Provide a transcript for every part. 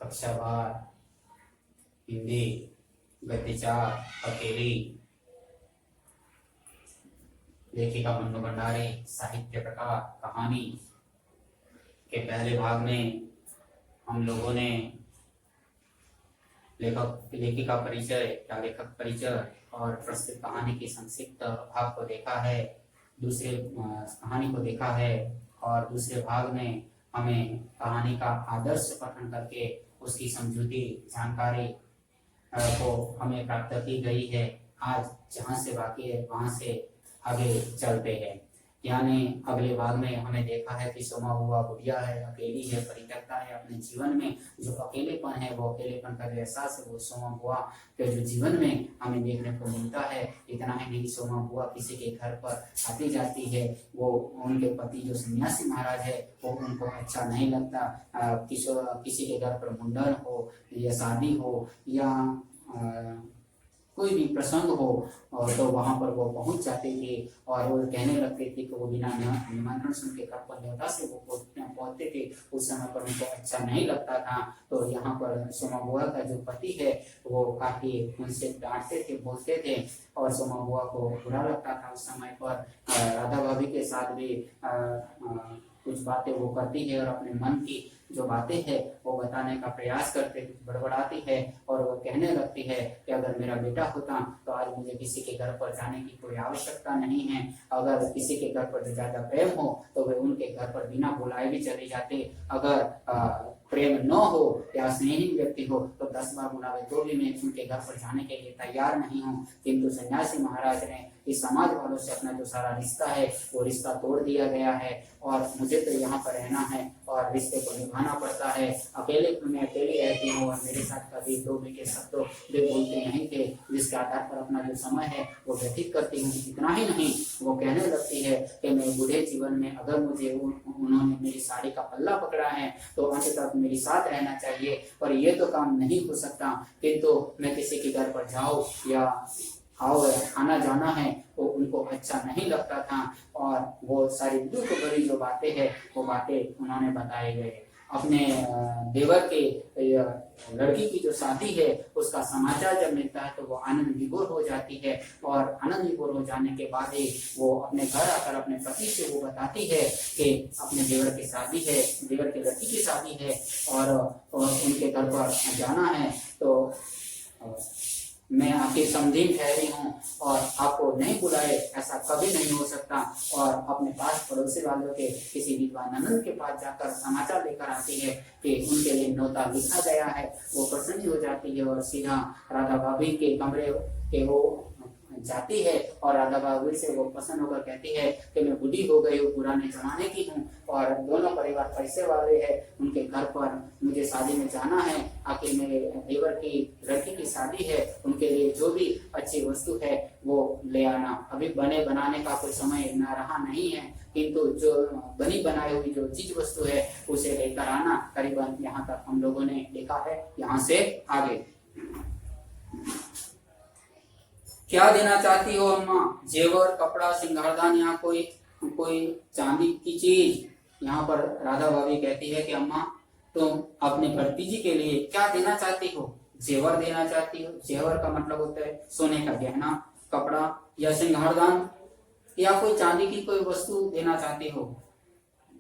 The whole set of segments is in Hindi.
कक्षावार, हिंदी, गतिचार, अकेली, लेखिका मन्नू भंडारी, साहित्य प्रकार कहानी के पहले भाग में हम लोगों ने लेखक लेखिका परिचय या लेखक परिचय और प्रस्तुत कहानी की संक्षिप्त भाग को देखा है, दूसरे कहानी को देखा है और दूसरे भाग में हमें कहानी का आदर्श पठन करके उसकी समझूती जानकारी को हमें प्राप्त की गई है। आज जहाँ से बाकी है वहाँ से आगे चलते हैं। यानी अगले भाग में हमें देखा है कि सोमा हुआ बुढ़िया है, अकेली है, परित्यक्ता है। अपने जीवन में जो अकेलेपन है वो अकेलेपन का एहसास है वो सोमा बुआ के जो जीवन में हमें देखने को मिलता है। इतना ही नहीं, सोमा बुआ किसी के घर पर आती जाती है, वो उनके पति जो सन्यासी महाराज है वो उनको अच्छा नहीं लगता। किसी के घर पर मुंडन हो या शादी हो या कोई भी प्रसंग हो तो वहां पर वो पहुंच जाते थे और वो कहने लगते थे कि वो बिना निमंत्रण सुन के घर पर न्योता से वो पहुंचते थे। उस समय पर उनको अच्छा नहीं लगता था। तो यहाँ पर सोमा बुआ का जो पति है वो काफी उनसे डांटते थे, बोलते थे और सोमा बुआ को बुरा लगता था। उस समय पर राधा भाभी के साथ भी कुछ बातें वो करती है और अपने मन की जो बातें हैं वो बताने का प्रयास करते बड़बड़ाती है और वो कहने लगती है कि अगर मेरा बेटा होता तो आज मुझे किसी के घर पर जाने की कोई आवश्यकता नहीं है। अगर किसी के घर पर ज्यादा प्रेम हो तो वे उनके घर पर बिना बुलाए भी चले जाते। अगर प्रेम न हो या स्नेही व्यक्ति हो तो 10 बार बुलावे तो भी मैं उनके घर पर जाने के लिए तैयार नहीं हूँ। किंतु सन्यासी महाराज ने इस समाज वालों से अपना जो सारा रिश्ता है वो रिश्ता तोड़ दिया गया है और मुझे तो यहाँ पर रहना है और रिश्ते को निभाना पड़ता है। मैं अकेली रहती हूँ और मेरे साथ कभी दो के शब्द वे बोलते नहीं थे, जिसके आधार पर अपना जो समय है वो व्यतीत करती हूँ। इतना ही नहीं, वो कहने लगती है कि मैं बूढ़े जीवन में अगर मुझे उन्होंने मेरी साड़ी का पल्ला पकड़ा है तो अंत तक मेरे साथ रहना चाहिए, पर ये तो काम नहीं हो सकता। किंतु मैं किसी के घर पर जाऊँ या आना जाना है वो उनको अच्छा नहीं लगता था और वो सारी दुख भरी जो बातें हैं वो बातें उन्होंने बताए गए। अपने देवर के लड़की की जो शादी है उसका समाचार जब मिलता है तो वो आनंद विभोर हो जाती है और आनंद विभोर हो जाने के बाद ही वो अपने घर आकर अपने पति से वो बताती है कि अपने देवर की शादी है, देवर की लड़की की शादी है और उनके घर पर जाना है। तो मैं आपकी समझी ठहरी हूँ और आपको नहीं बुलाए ऐसा कभी नहीं हो सकता। और अपने पास पड़ोसी वालों के किसी विद्वान ननद के पास जाकर समाचार लेकर आती है कि उनके लिए न्योता लिखा गया है। वो प्रसन्न हो जाती है और सीधा राधा भाभी के कमरे के वो जाती है और राधा भाभी से वो प्रसन्न होकर कहती है कि मैं बूढ़ी हो गई हूँ, पुराने जमाने की हूँ और दोनों परिवार पैसे वाले हैं, उनके घर पर मुझे शादी में जाना है। आखिर मेरे देवर की लड़की की शादी है, उनके लिए जो भी अच्छी वस्तु है वो ले आना। अभी बने बनाने का कोई समय न रहा नहीं है, किंतु जो बनी बनाई हुई जो चीज वस्तु है उसे लेकर आना। करीबन यहाँ तक हम लोगों ने देखा है। यहाँ से आगे क्या देना चाहती हो अम्मा? जेवर, कपड़ा, सिंगारदान या कोई चांदी की चीज। यहाँ पर राधा भाभी कहती है कि अम्मा तुम अपने भतीजी के लिए क्या देना चाहती हो? जेवर देना चाहती हो। जेवर का मतलब होता है सोने का गहना, कपड़ा या सिंगारदान या कोई चांदी की कोई वस्तु देना चाहती हो।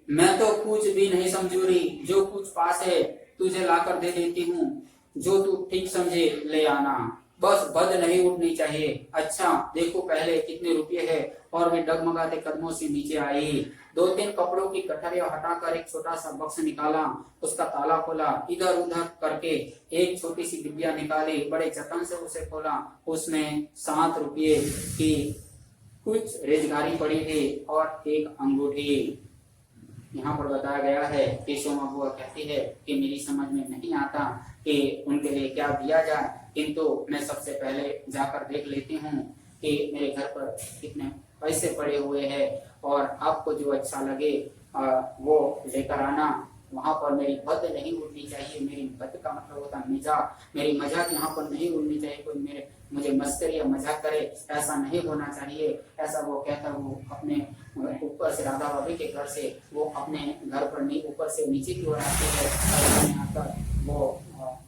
मैं तो कुछ भी नहीं समझू रही, जो कुछ पास है तुझे लाकर दे देती हूँ, जो तू ठीक समझे ले आना, बस बद नहीं उठनी चाहिए। अच्छा देखो पहले कितने रुपए है। और वे डगमगाते कदमों से नीचे आई। 2-3 कपड़ों की कटरियां हटाकर एक छोटा सा बक्स निकाला, उसका ताला खोला, इधर उधर करके एक छोटी सी डिब्बिया निकाली, बड़े जतन से उसे खोला। उसमें 7 रुपये की कुछ रेजगारी पड़ी थी और एक अंगूठी। यहाँ पर बताया गया है कि सोमा बुआ कहती है कि मेरी समझ में नहीं आता कि उनके लिए क्या दिया जाए, किंतु मैं सबसे पहले जाकर देख लेती हूँ कि मेरे घर पर कितने पैसे पड़े हुए हैं और आपको जो अच्छा लगे वो लेकर आना। वहां पर मेरी बद नहीं उड़नी चाहिए। मेरी बद का मतलब होता है मजाक। मेरी मजाक यहाँ पर नहीं उड़नी चाहिए। कोई मुझे मस्करी या मजाक करे ऐसा नहीं होना चाहिए। ऐसा वो कहकर वो अपने ऊपर से राधा भाभी के घर से वो अपने घर पर ऊपर से नीचे की ओर आती है और आकर वो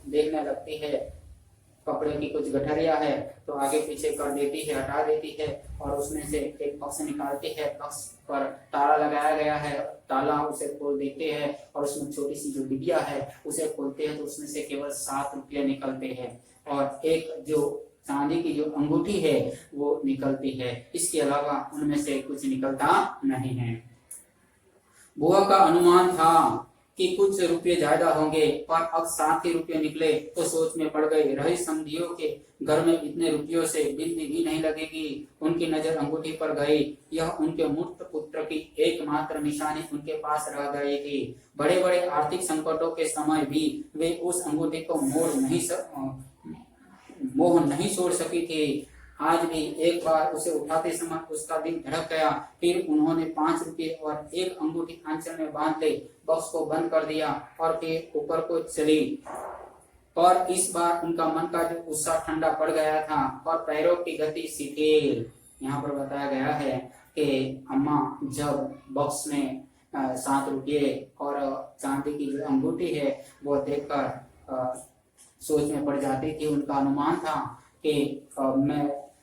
देखने लगती है, कपड़े की कुछ गठरिया है तो आगे पीछे कर देती है, हटा देती है और उसमें से एक बक्स निकालती है। बक्स पर ताला लगाया गया है, ताला उसे खोल देते हैं और उसमें छोटी सी जो डिबिया है उसे खोलते हैं तो उसमें से केवल 7 रुपये निकलते हैं और एक जो चांदी की जो अंगूठी है वो निकलती है। इसके अलावा उनमें से कुछ निकलता नहीं है। बुआ का अनुमान था कि कुछ रुपये ज्यादा होंगे, पर अब 7 ही रुपये निकले तो सोच में पड़ गई। रही समधियों के घर में इतने रुपयों से बिंदी भी नहीं लगेगी। उनकी नजर अंगूठी पर गई। यह उनके मूर्ख पुत्र की एकमात्र निशानी उनके पास रह गई थी। बड़े बड़े आर्थिक संकटों के समय भी वे उस अंगूठी को मोह नहीं छोड़ सकी थी। आज भी एक बार उसे उठाते समय उसका दिल धड़क गया। फिर उन्होंने 5 रुपये और एक अंगूठी आंचल में बांध ले, बॉक्स को बंद कर दिया और फिर ऊपर को चली। और इस बार उनका मन का जो उत्साह ठंडा पड़ गया था और पैरों की गति शिथिल। यहाँ पर बताया गया है कि अम्मा जब बॉक्स में 7 रुपये और चांदी की जो अंगूठी है वो देखकर सोच में पड़ जाती थी। उनका अनुमान था कि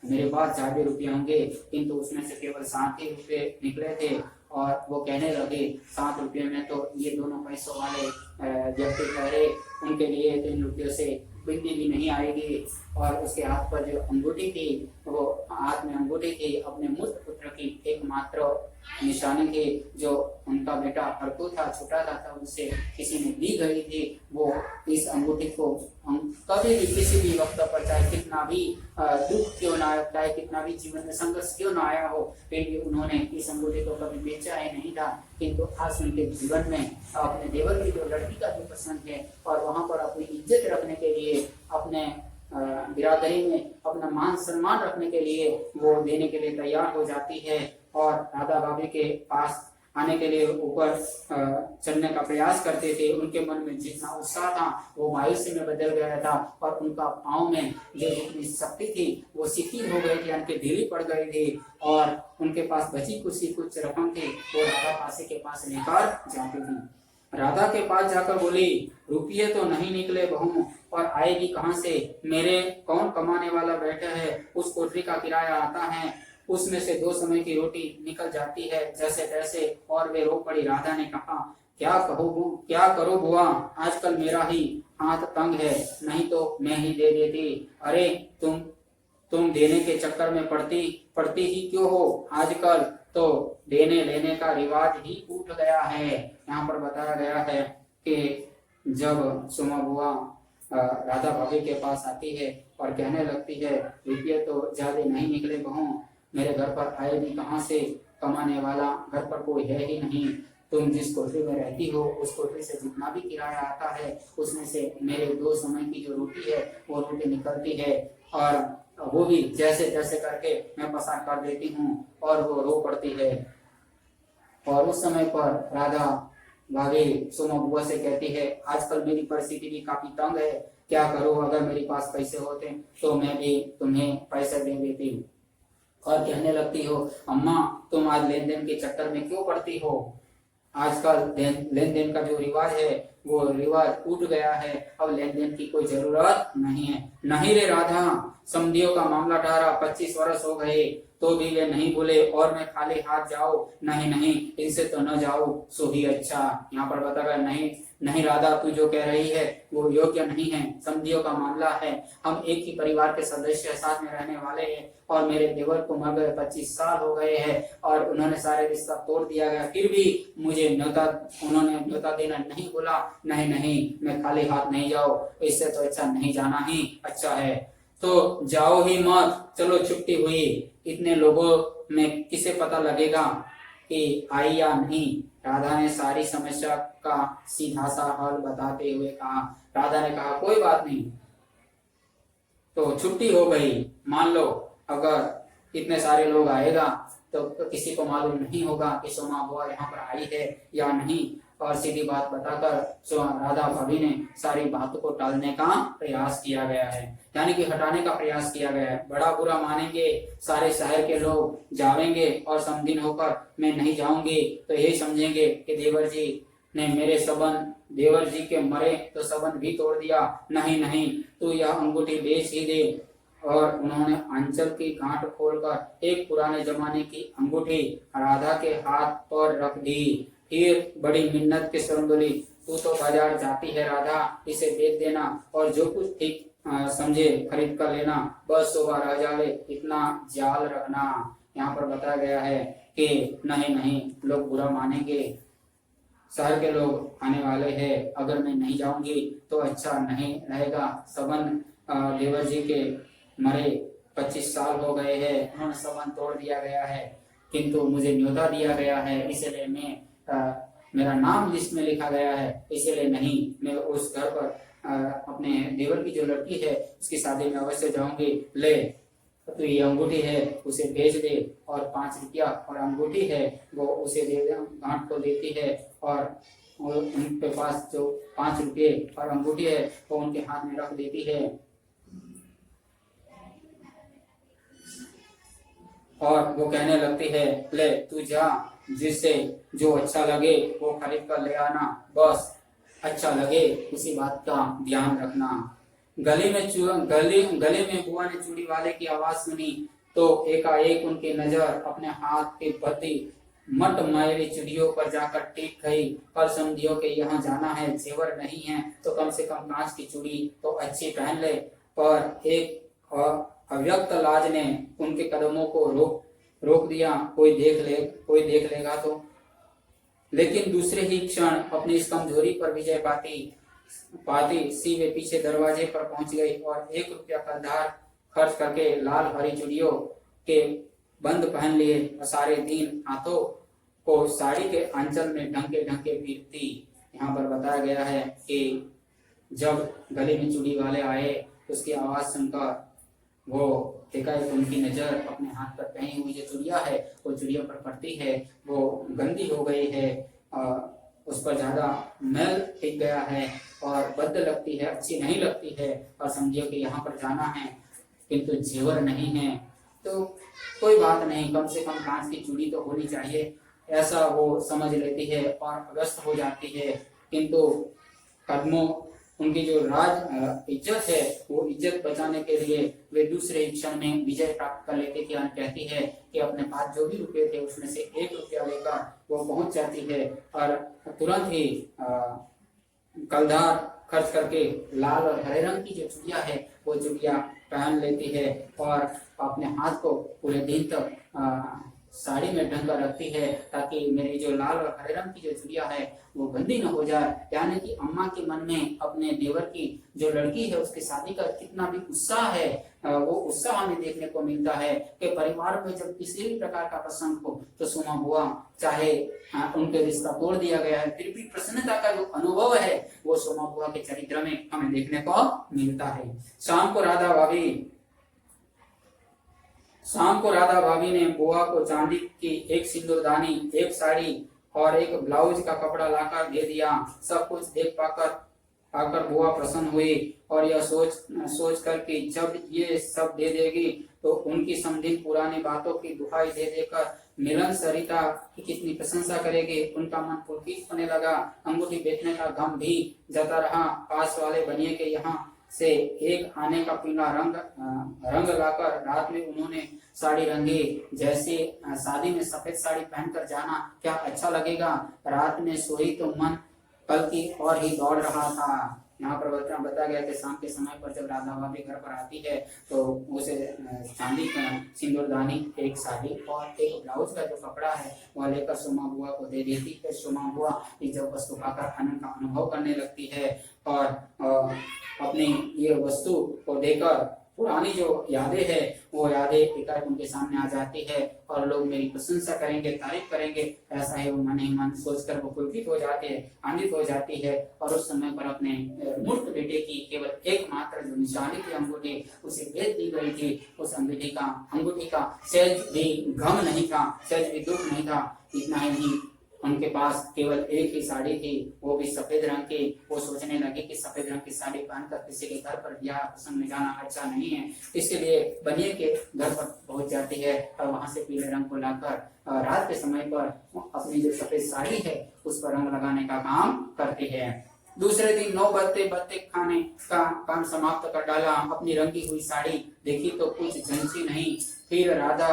मेरे पास ज्यादा रुपये होंगे, किंतु उसमें से केवल 7 ही रुपये निकले थे। और वो कहने लगे 7 रुपये में तो ये दोनों पैसों वाले व्यक्ति ठहरे, उनके लिए 3 रुपयों से बिंदी भी नहीं आएगी। और उसके हाथ पर जो अंगूठी थी, वो हाथ में अंगूठी थी अपने मूर्ख पुत्र की एकमात्र निशानी थी, जो उनका बेटा हरकू था, छोटा था, तब उसे किसी ने दी गई थी। वो इस अंगूठी को कभी भी किसी भी वक्त पर, चाहे कितना भी दुख क्यों ना आया, चाहे कितना भी जीवन में संघर्ष क्यों ना आया हो, फिर भी उन्होंने इस अंगूठी को कभी बेचा ही नहीं था। किंतु आज उनके जीवन में अपने देवर की जो लड़की का भी पसंद है और वहां पर अपनी इज्जत रखने के लिए, अपने बिरादरी में अपना मान सम्मान रखने के लिए वो देने के लिए तैयार हो जाती है। और राधा भाभी के पास आने के लिए ऊपर चलने का प्रयास करते थे। उनके मन में जितना उत्साह था वो मायूसी में बदल गया था और उनका पाँव में जो जितनी शक्ति थी वो शिथिल हो गई थी, उनके ढीली पड़ गई थी। और उनके पास बची कुछ रकम थी वो राधा पासी के पास लेकर जाती थी। राधा के पास जाकर बोली, रुपये तो नहीं निकले बहू, और आएगी कहाँ से? मेरे कौन कमाने वाला बैठा है? उस कोठरी का किराया आता है, उसमें से 2 समय की रोटी निकल जाती है जैसे तैसे। और वे रो पड़ी। राधा ने कहा, क्या करो बुआ, आजकल मेरा ही हाथ तंग है, नहीं तो मैं ही दे देती। अरे तुम देने के चक्कर में पड़ती ही क्यों हो? आजकल तो देने लेने का रिवाज ही उठ गया है। यहाँ पर बताया गया है कि जब सुमा बुआ राधा भाभी के पास आती है और कहने लगती है, रुपये तो ज्यादा नहीं निकले बहू, मेरे घर पर आए भी कहाँ से? कमाने वाला घर पर कोई है ही नहीं। तुम जिस कोठरी में रहती हो उस कोठरी से जितना भी किराया आता है उसमें से मेरे 2 समय की जो रोटी है वो रोटी निकलती है, और वो भी जैसे तैसे करके मैं पसार कर देती हूँ। और वो रो पड़ती है। और उस समय पर राधा भाभी सुमा बुआ से कहती है, आजकल मेरी परिस्थिति भी काफी तंग है, क्या करूँ? अगर मेरे पास पैसे होते तो मैं भी तुम्हें पैसे दे देती। और कहने लगती हो, अम्मा तुम आज लेन देन के चक्कर में क्यों पड़ती हो? आजकल लेन देन का जो रिवाज है वो रिवाज उठ गया है, अब लेन देन की कोई जरूरत नहीं है। नहीं रे राधा, समधियों का मामला ठहरा 25 वर्ष हो गए तो भी वे नहीं बोले और मैं खाली हाथ जाओ? नहीं, इनसे तो न जाओ सो ही अच्छा। यहाँ पर बता गया, नहीं राधा, तू जो कह रही है वो योग्य नहीं है। समधियों का मामला है, हम एक ही परिवार के सदस्य साथ में रहने वाले हैं और मेरे देवर को मर गए 25 साल हो गए हैं और उन्होंने सारे रिश्ता तोड़ दिया गया, फिर भी मुझे उन्होंने न्योता देना नहीं बोला। नहीं, मैं खाली हाथ नहीं जाओ, इससे तो अच्छा नहीं जाना ही अच्छा है। तो जाओ ही मत, चलो छुट्टी हुई। इतने लोगों में किसे पता लगेगा कि आई या नहीं? राधा ने सारी समस्या का सीधा सा हल बताते हुए कहा। राधा ने कहा, कोई बात नहीं, तो छुट्टी हो गई। मान लो अगर इतने सारे लोग आएगा तो किसी को मालूम नहीं होगा कि सोमा बुआ यहाँ पर आई है या नहीं। और सीधी बात बताकर राधा भाभी ने सारी बातों को टालने का प्रयास किया गया है, यानी कि हटाने का प्रयास किया गया है। बड़ा बुरा मानेंगे सारे शहर के लोग, जावेंगे और समदिन होकर मैं नहीं जाऊंगी तो यही समझेंगे कि देवर जी ने मेरे संबंध देवर जी के मरे तो संबंध भी तोड़ दिया। नहीं नहीं, तू यह अंगूठी बेच ही दे। और उन्होंने आंचल की गांठ खोलकर एक पुराने जमाने की अंगूठी राधा के हाथ पर रख दी। फिर बड़ी मिन्नत के स्वर में बोली, तू तो बाजार जाती है राधा, इसे बेच देना और जो कुछ ठीक समझे खरीद कर लेना, बस शोभा रह जावे इतना ख्याल रखना। यहाँ पर बताया गया है कि नहीं नहीं, लोग बुरा मानेंगे, शहर के लोग आने वाले हैं, अगर मैं नहीं जाऊंगी तो अच्छा नहीं रहेगा। संबंध देवर जी के मरे 25 साल हो गए हैं, उन्होंने संबंध तोड़ दिया गया है, किंतु मुझे न्योता दिया गया है, इसलिए मैं मेरा नाम लिस्ट में लिखा गया है, इसलिए नहीं, मैं उस घर पर अपने देवर की जो लड़की है उसकी शादी में अवश्य जाऊंगी। ले तो ये अंगूठी है उसे बेच दे, और 5 रुपया और अंगूठी है वो उसे दे दे, गांठ को देती है, और उनके पास जो 5 रुपये और अंगूठी है वो उनके हाथ में रख देती है। और वो कहने लगती है, ले तू जा, जिससे जो अच्छा लगे वो खरीद कर ले आना, बस अच्छा लगे इसी बात का ध्यान रखना। गले में बुआ ने चूड़ी वाले की आवाज सुनी तो एकाएक उनकी नजर अपने हाथ के बदी मट मायरी चूड़ियों पर जाकर टिक गई। कल समझियो के यहाँ जाना है, जेवर नहीं है तो कम से कम कांच की चूड़ी तो अच्छी पहन ले। पर एक अव्यक्त लाज ने उनके कदमों को रोक दिया, कोई देख लेगा तो। लेकिन दूसरे ही क्षण अपनी इस कमजोरी पर विजय पाती सी वे पीछे दरवाजे पर पहुंच गई और 1 रुपया का धार खर्च करके लाल हरी चूड़ियों के बंद पहन लिए और सारे दिन हाथों को साड़ी के आंचल में ढंके ढंके पीरती। यहाँ पर बताया गया है कि जब गले में चूड़ी वाले आए उसकी आवाज सुनकर वो एकाएक उनकी नजर अपने हाथ पर पहनी हुई जो चूड़िया है वो चूड़ियों पर पड़ती है, वो गंदी हो गई है, उस पर ज्यादा मैल टिक गया है और बद लगती है, अच्छी नहीं लगती है। और समझिए कि यहाँ पर जाना है किंतु जेवर नहीं है, तो कोई बात नहीं, कम से कम कांच की चूड़ी तो होनी चाहिए, ऐसा वो समझ लेती है और अगस्त हो जाती है। किंतु कदमों उनकी जो राज इज्जत है वो इज्जत बचाने के लिए वे दूसरे क्षण में विजय प्राप्त कर लेती थी। कहती है कि अपने पास जो भी रुपये थे उसमें से 1 रुपया लेकर वो पहुंच जाती है और तुरंत ही कलधार खर्च करके लाल और हरे रंग की जो चूड़िया है वो चूड़िया पहन लेती है और अपने हाथ को पूरे दिन तक साड़ी में ढंग कर रखती है ताकि मेरी जो लाल और हरे रंग की जो चूड़िया है वो गंदी न हो जाए। यानी कि अम्मा के मन में अपने देवर की जो लड़की है उसकी शादी का कितना भी उत्साह है, वो उत्साह हमें देखने को मिलता है कि परिवार में जब किसी भी प्रकार का प्रसंग हो तो सोमा बुआ चाहे उनके रिश्ता तोड़ दिया गया है फिर भी प्रसन्नता का जो अनुभव है वो सोमा बुआ के चरित्र में हमें देखने को मिलता है। शाम को राधा भाभी ने बुआ को चांदी की एक सिंदूरदानी, एक साड़ी और एक ब्लाउज का कपड़ा लाकर दे दिया। सब कुछ देख पाकर बुआ प्रसन्न हुई और यह सोच कर कि जब ये सब दे देगी तो उनकी समधिन पुरानी बातों की दुहाई दे देकर मिलन सरिता की कितनी प्रशंसा करेगी। उनका मन पुलकित होने लगा। अंगूठी बेचने का गम भी जाता रहा। पास वाले बनिए के यहाँ से एक आने का पीला रंग लाकर रात में उन्होंने साड़ी रंगी। जैसे शादी में सफेद साड़ी पहनकर जाना क्या अच्छा लगेगा। रात में सोई तो मन कल की और ही दौड़ रहा था। यहाँ पर बताया गया कि शाम के समय पर जब राधा भाभी घर पर आती है तो उसे चांदी का सिंदूरदानी, एक साड़ी और एक ब्लाउज का जो कपड़ा है वह लेकर सोमा बुआ को दे देती है। सोमा बुआ इस जब वस्तु पाकर आनंद का अनुभव करने लगती है और अपनी ये वस्तु को देकर पुरानी जो यादें है वो यादें एकाएक उनके सामने आ जाती है और लोग मेरी प्रशंसा करेंगे, तारीफ करेंगे, ऐसा है वो मन ही मन सोचकर वो पुलकित हो जाते हैं, आनंदित हो जाती है। और उस समय पर अपने मूर्ख बेटे की केवल एकमात्र जो निशानी थी अंगूठी उसे बेच दी गई थी। उस अंगूठी का सहज भी गम नहीं था, सहज भी दुख नहीं था। इतना ही नहीं, उनके पास केवल एक ही साड़ी थी, वो भी सफेद रंग की। वो सोचने लगे कि सफेद रंग की साड़ी पहनकर किसी के घर पर ब्याह प्रसंग में जाना अच्छा नहीं है, इसलिए बनिए के घर पर पहुंच जाती है और वहां से पीले रंग को लाकर रात के समय पर अपनी जो सफेद साड़ी है उस पर रंग लगाने का काम करती है। दूसरे दिन 9 बजते बजते खाने का काम समाप्त कर डाला। अपनी रंगी हुई साड़ी देखी तो कुछ झंझी नहीं। फिर राधा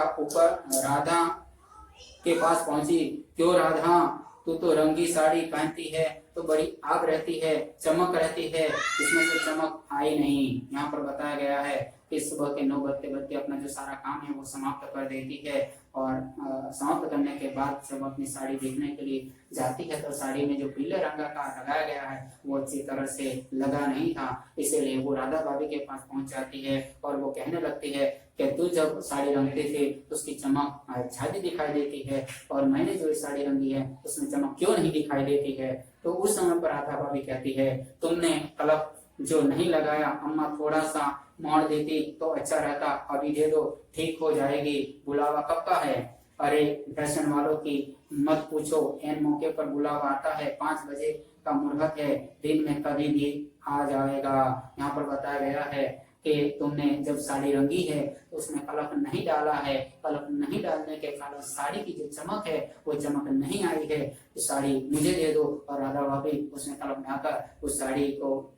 के पास पहुंची। क्यों राधा, तू तो रंगी साड़ी पहनती है तो बड़ी आग रहती है, चमक रहती है, इसमें से चमक आई नहीं। यहाँ पर बताया गया है कि सुबह के 9 बजते बजते अपना जो सारा काम है वो समाप्त कर देती है और समाप्त करने के बाद जब अपनी साड़ी देखने के लिए जाती है तो साड़ी में जो पीले रंग का लगाया गया है वो अच्छी तरह से लगा नहीं था। इसीलिए वो राधा भाभी के पास पहुंच जाती है और वो कहने लगती है कि तू जब साड़ी रंगती थी उसकी चमक ज्यादा दिखाई देती है और मैंने जो साड़ी रंगी है उसमें चमक क्यों नहीं दिखाई देती है। तो उस समय पर राधा भाभी कहती है तुमने कलप जो नहीं लगाया, अम्मा थोड़ा सा मोड़ देती तो अच्छा रहता, अभी दे दो ठीक हो जाएगी। बुलावा कब का है? अरे फैशन वालों की मत पूछो, एन मौके पर बुलावा आता है, 5 बजे का मुहूर्त है, दिन में कभी भी आ जाएगा। यहाँ पर बताया गया है कि तुमने जब साड़ी रंगी है तो उसमें कलफ नहीं डाला है, कलफ नहीं डालने के कारण साड़ी की जो चमक है वो चमक नहीं आई है, तो साड़ी मुझे दे दो। और राधा भाभी उसमें कलफ डालकर उस साड़ी को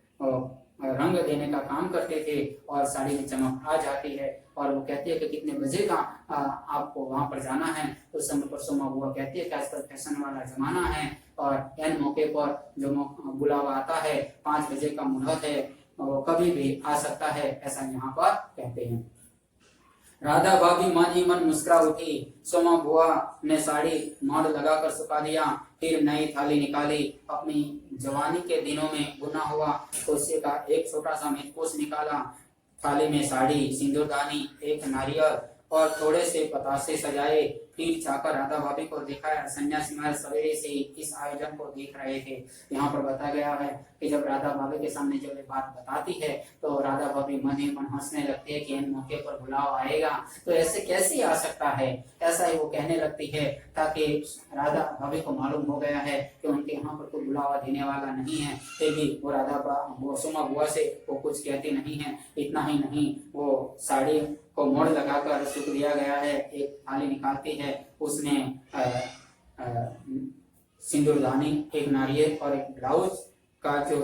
रंग देने का काम करते थे और साड़ी में चमक आ जाती है। और वो कहती है कि कितने बजे का आपको वहां पर जाना है। उस समय पर सोमा बुआ कहती है कि आजकल फैशन वाला जमाना है और एन मौके पर जो बुलावा आता है 5 बजे का मुहूर्त है वो कभी भी आ सकता है, ऐसा यहाँ पर कहते हैं। राधा भाभी मन ही मन मुस्कुरा उठी। सोमा बुआ ने साड़ी मोड़ लगाकर सुखा दिया, फिर नई थाली निकाली। अपनी जवानी के दिनों में बुना हुआ क्रोशिया का एक छोटा सा मेचपोश निकाला। थाली में साड़ी, सिंदूरदानी, एक नारियल और थोड़े से पतासे सजाए। फिर जाकर राधा भाभी को दिखाया। सन्यासी महाराज सवेरे से इस आयोजन को देख रहे थे। यहाँ पर बताया गया है कि जब राधा भाभी के सामने जब ये बात बताती है तो राधा भाभी मन ही मन हंसने लगती है कि इन मौके पर बुलावा आएगा तो ऐसे कैसे आ सकता है, ऐसा ही वो कहने लगती है, ताकि राधा भाभी को मालूम हो गया है कि उनके यहाँ पर कोई बुलावा देने वाला नहीं है। फिर भी वो सोमा बुआ से वो कुछ कहती नहीं है। इतना ही नहीं, वो साड़ी को मोड़ लगाकर सुख दिया गया है। एक थाली निकालती है, उसमें सिंदूरदानी, एक नारियल और एक ब्लाउज का जो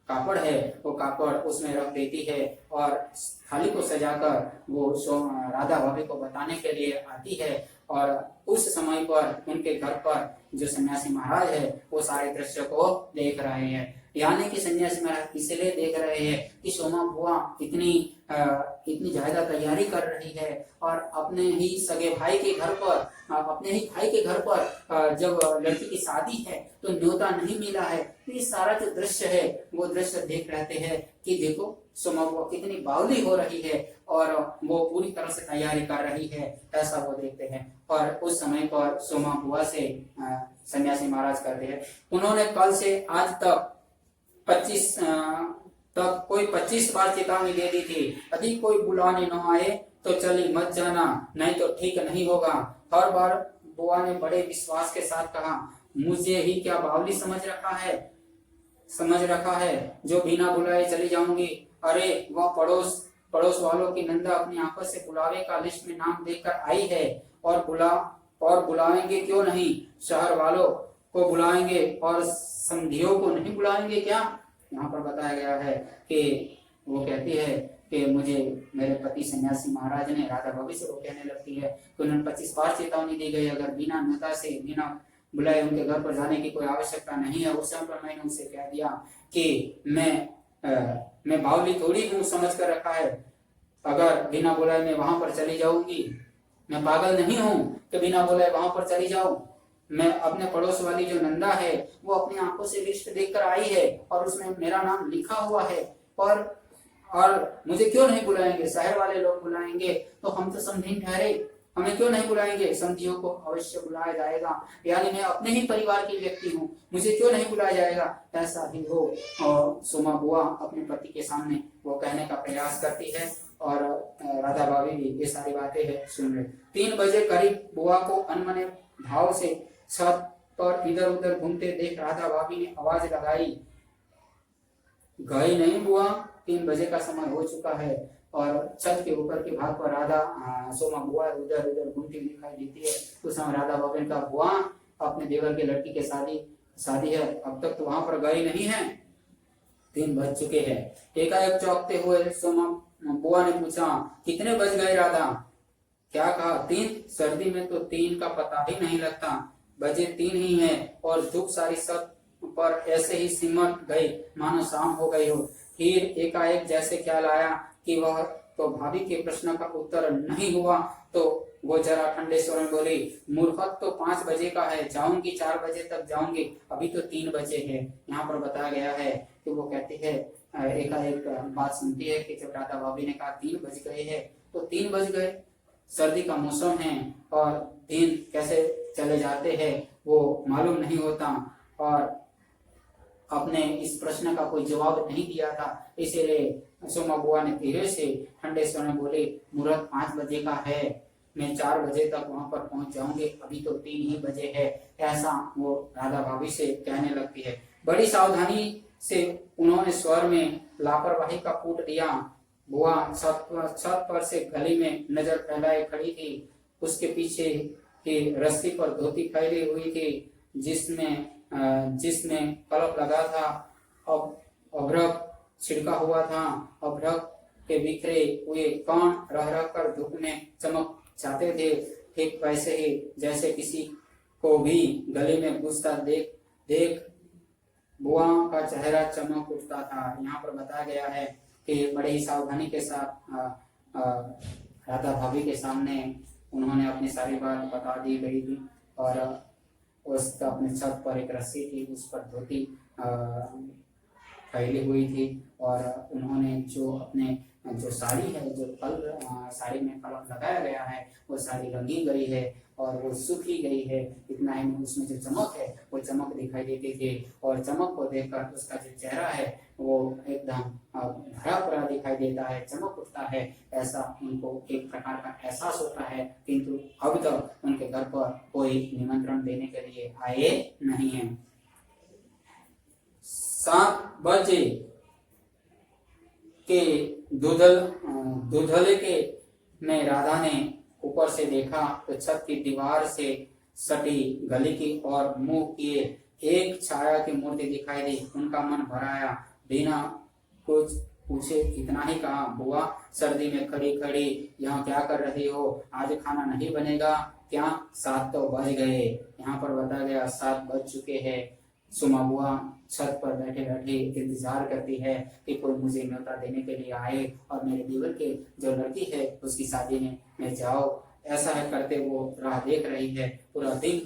कापड़ है वो कापड़ उसमें रख देती है और थाली को सजाकर वो राधा भाभी को बताने के लिए आती है। और उस समय पर उनके घर पर जो सन्यासी महाराज है वो सारे दृश्य को देख रहे हैं। यानी कि सन्यासी महाराज इसलिए देख रहे हैं कि सोमा बुआ इतनी ज्यादा तैयारी कर रही है और अपने ही सगे भाई के घर पर, अपने ही भाई के घर पर जब लड़की की शादी है तो न्योता नहीं मिला है। तो ये सारा जो दृश्य है वो दृश्य देख रहते हैं कि देखो सोमा बुआ कितनी बावली हो रही है और वो पूरी तरह से तैयारी कर रही है, ऐसा वो देखते हैं। और उस समय पर सोमा बुआ से सन्यासी महाराज कहते हैं, उन्होंने कल से आज तक 25 बार चेतावनी दे दी थी, यदि कोई बुलाने न आए तो चली मत जाना, नहीं तो ठीक नहीं होगा। हर बार बुआ ने बड़े विश्वास के साथ कहा, मुझे ही क्या बावली समझ रखा है जो बिना बुलाए चली जाऊंगी। अरे वह पड़ोस वालों की नंदा अपनी आंखों से बुलावे का लिस्ट में नाम देखकर आई है और बुलाएंगे क्यों नहीं, शहर वालों को बुलाएंगे और संधियों को नहीं बुलाएंगे क्या। यहाँ पर बताया गया है कि वो कहती है कि मुझे मेरे पति सन्यासी महाराज ने, राधा भाभी से वो कहने लगती है कि उन्होंने 25 बार चेतावनी दी गई, अगर बिना न्योता से बिना बुलाए उनके घर पर जाने की कोई आवश्यकता नहीं है। उस समय पर मैंने उनसे कह दिया कि मैं बावली थोड़ी हूँ समझ कर रखा है, अगर बिना बुलाए मैं वहां पर चली जाऊंगी, मैं पागल नहीं हूँ कि बिना बुलाए वहां पर चली जाऊं। मैं अपने पड़ोस वाली जो नंदा है वो अपनी आंखों से लिस्ट देखकर आई है और उसमें मेरा नाम लिखा हुआ है और मुझे क्यों नहीं बुलाएंगे, शहर वाले लोग बुलाएंगे तो हम तो समधिन ठहरे, हमें क्यों नहीं बुलाएंगे, समधियों को अवश्य बुलाया जाएगा। यानी मैं अपने ही परिवार की व्यक्ति हूँ, मुझे क्यों नहीं बुलाया जाएगा, ऐसा ही हो। और सोमा बुआ अपने पति के सामने वो कहने का प्रयास करती है और राधा भाभी भी ये सारी बातें सुन रहे। 3 बजे करीब बुआ को अनमने भाव से छत पर इधर उधर घूमते देख राधा भाभी ने आवाज लगाई, गई नहीं बुआ, 3 बजे का समय हो चुका है। और छत के ऊपर के भाग पर राधा सोमा बुआ उधर उधर घूमती दिखाई देती है। उस समय राधा भाभी ने कहा, बुआ अपने देवर के लड़की के शादी है, अब तक तो वहां पर गई नहीं है, 3 बज चुके हैं। एकाएक चौंकते हुए सोमा बुआ ने पूछा, कितने बज गए राधा? क्या कहा? 3? सर्दी में तो 3 का पता ही नहीं लगता। बजे 3 ही है और धूप सारी सब पर ऐसे ही सिमट गई मानो शाम हो गई हो। फिर एकाएक जैसे ख्याल आया कि वह तो भाभी के प्रश्न का उत्तर नहीं हुआ, तो वो जरा ठंडे स्वर में बोली, मूर्खत तो 5 बजे का है, जाऊंगी 4 बजे तक जाऊंगी, अभी तो 3 बजे है। यहाँ पर बताया गया है कि वो कहती है, एकाएक बात सुनती है कि जब राधा भाभी ने कहा 3 बज गए हैं, तो 3 बज गए। सर्दी का मौसम है और दिन कैसे चले जाते हैं वो मालूम नहीं होता, और अपने इस प्रश्न का कोई जवाब नहीं दिया था, इसीलिए सोमा बुआ ने धीरे से ठंडे स्वर में बोली, मुहूर्त 5 बजे का है, मैं 4 बजे तक वहां पर पहुंच जाऊंगी, अभी तो 3 ही बजे है। ऐसा वो राधा भाभी से कहने लगती है। बड़ी सावधानी से उन्होंने स्वर में लापरवाही का कूट दिया। बुआ छत पर से गली में नजर फैलाए खड़ी थी। उसके पीछे की रस्सी पर धोती फैली हुई थी, जिसमें कलप लगा था, अब अभ्रक छिड़का हुआ था। अभ्रक के बिखरे हुए कण रह रह कर धूप में चमक जाते थे, ठीक वैसे ही जैसे किसी को भी गले में घुसता देख देख बुआ का चेहरा चमक उठता था। यहाँ पर बताया गया है कि बड़े ही सावधानी के साथ राधा भाभी के सामने उन्होंने अपनी सारी बात बता दी गई थी, और उस अपने छत पर एक रस्सी थी, उस पर धोती फैली हुई थी, और उन्होंने जो साड़ी है, जो साड़ी में कलम लगाया गया है, वो साड़ी रंगी गई है और वो सूखी गई है। इतना ही उसमें जो चमक है वो चमक दिखाई देती थी, और चमक को देखकर उसका जो चेहरा है वो एकदम भरा भरा दिखाई देता है, चमक उठता है। ऐसा उनको एक प्रकार का एहसास होता है, किंतु अब तक उनके घर पर कोई निमंत्रण देने के लिए आए नहीं है। 7 बजे के दूधले के में राधा ने ऊपर से देखा तो छत की दीवार से सटी गली की और मुंह किए एक छाया की मूर्ति दिखाई दी। उनका मन भराया, बिना कुछ पूछे इतना ही कहा, बुआ सर्दी में खड़ी खड़ी यहाँ क्या कर रही हो? आज खाना नहीं बनेगा क्या? 7 तो बज गए। यहाँ पर बताया गया 7 बज चुके हैं। सुमा बुआ छत पर बैठे बैठे इंतजार करती है कि कोई मुझे न्योता देने के लिए आए और मेरे देवर के जो लड़की है उसकी शादी में मैं जाओ। ऐसा है करते वो राह देख रही है। पूरा दिन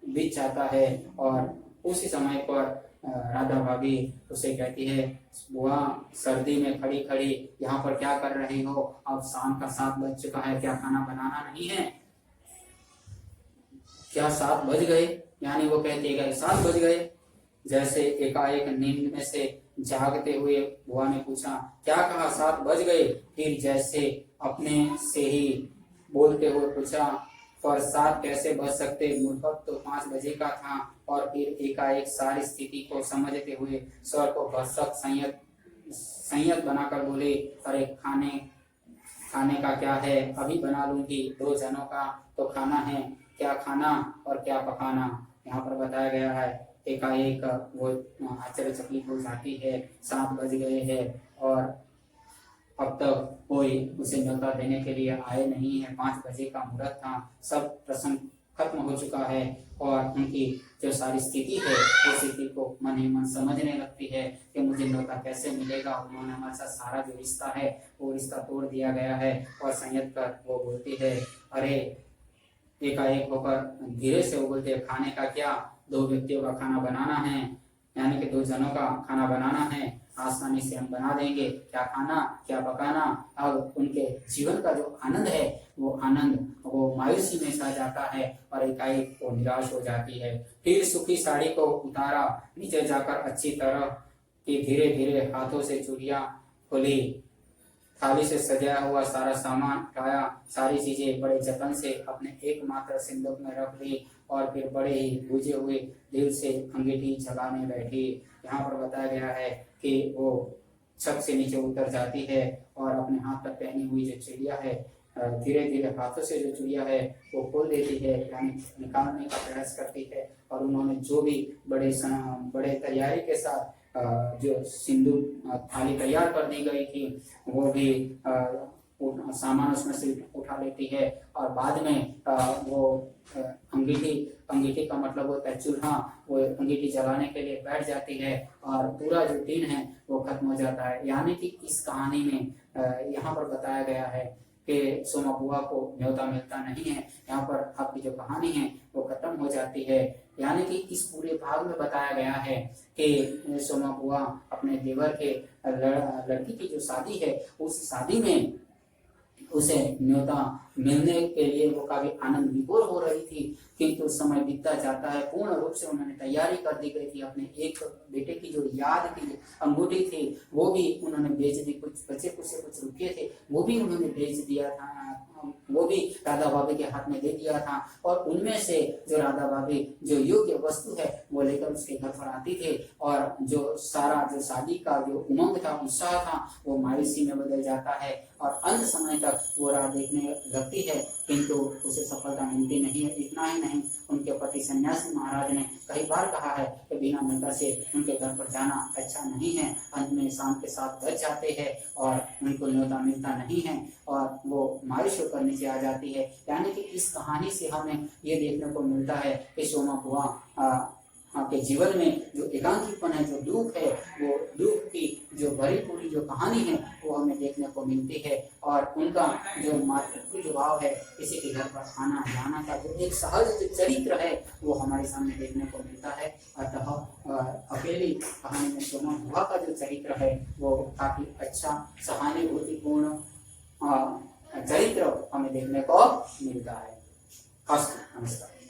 बीत जाता है और उसी समय पर राधा भाभी उसे कहती है, बुआ सर्दी में खड़ी खड़ी यहाँ पर क्या कर रही हो? अब शाम का 7 बज चुका है, क्या खाना बनाना नहीं है क्या? 7 बज गए? यानी वो कहती है 7 बज गए। जैसे एकाएक नींद में से जागते हुए बुआ ने पूछा, क्या कहा? 7 बज गए? फिर जैसे अपने से ही बोलते हुए पूछा, पर 7 कैसे बज सकते? मूर्खत तो 5 बजे का था। और फिर एकाएक सारी स्थिति को समझते हुए स्वर को भरसक संयत बनाकर बोले, अरे खाने का क्या है, अभी बना लूंगी, 2 जनों का तो खाना है, क्या खाना और क्या पकाना। यहाँ पर बताया गया है एकाएक वो आश्चर्यचकित हो जाती है, 7 बज गए हैं और अब तक कोई उसे न्योता देने के लिए आए नहीं है। 5 बजे का मुहूर्त था, सब प्रसंग खत्म हो चुका है और उनकी जो सारी स्थिति है वो स्थिति को मन ही मन समझने लगती है कि मुझे न्योता कैसे मिलेगा। उन्होंने हमारे साथ सारा जो रिश्ता है वो रिश्ता तोड़ दिया गया है। और संयत कर वो बोलती है, अरे एकाएक होकर धीरे से वो बोलते हैं, खाने का क्या? 2 व्यक्तियों का खाना बनाना है, यानी कि 2 जनों का खाना बनाना है, आसानी से हम बना देंगे, क्या खाना क्या पकाना। अब उनके जीवन का जो आनंद है वो आनंद वो मायूसी में सा जाता है और एकाएक वो निराश हो जाती है। फिर सूखी साड़ी को उतारा, नीचे जाकर अच्छी तरह की धीरे धीरे हाथों से चूड़ियां खोली, थाली से सजाया हुआ सारा सामान उठाया, सारी चीजें बड़े जतन से अपने एकमात्र सिंदूक में रख ली और फिर बड़े ही बुझे हुए दिल से अंगीठी जगाने बैठी। यहाँ पर बताया गया है कि वो छत से नीचे उतर जाती है और अपने हाथ तक पहनी हुई जो चिड़िया है धीरे धीरे हाथों से जो चिड़िया है वो खोल देती है, यानी निकालने का प्रयास करती है। और उन्होंने जो भी बड़े तैयारी के साथ जो सिंदूर थाली तैयार कर दी गई थी वो भी सामान उसमें से उठा लेती है और बाद में वो अंगीठी अंगीठी का मतलब होता है चूल्हा, वो अंगीठी जलाने के लिए बैठ जाती है और पूरा जो दिन है वो खत्म हो जाता है। यानी कि इस कहानी में यहाँ पर बताया गया है कि सोमा बुआ को न्योता मिलता नहीं है। यहाँ पर आपकी जो कहानी है वो खत्म हो जाती है। यानी कि इस पूरे भाग में बताया गया है कि सोमा बुआ अपने देवर के लड़की की जो शादी है उस शादी में उसे न्योता मिलने के लिए वो काफी आनंद विभोर हो रही थी, किंतु समय बीतता जाता है। पूर्ण रूप से उन्होंने तैयारी कर दी गई थी। अपने एक बेटे की जो याद की अंगूठी थी वो भी उन्होंने बेच दी, कुछ बचे कुछ रुपये थे वो भी उन्होंने बेच दिया था, वो भी राधा भाभी के हाथ में दे दिया था। और उनमें से जो राधा भाभी जो योग्य वस्तु है वो लेकर उसके घर पर आती थी और जो सारा जो शादी का जो उमंग था, उत्साह था, वो मायूसी में बदल जाता है और अंत समय तक वो राह देखने लगती है, किंतु उसे सफलता मिलती नहीं है। इतना ही नहीं, उनके पति सन्यासी महाराज ने कई बार कहा है कि बिना न्योता से उनके घर पर जाना अच्छा नहीं है। अंत में शाम के 7 बज जाते हैं और उनको न्योता मिलता नहीं है और वो मायूस होकर नीचे आ जाती है। यानी कि इस कहानी से हमें ये देखने को मिलता है कि सोमा बुआ आपके जीवन में जो एकांकीपन है, जो दुख है, वो दुख की जो भरी पूरी जो कहानी है वो हमें देखने को मिलती है। और उनका जो मातृत्व जो भाव है, किसी के घर पर आना जाना का जो एक सहज जो चरित्र है वो हमारे सामने देखने को मिलता है। अतः अकेली कहानी में सोमा बुआ का जो चरित्र है वो काफी अच्छा सहानुभूतिपूर्ण चरित्र हमें देखने को मिलता है। नमस्कार।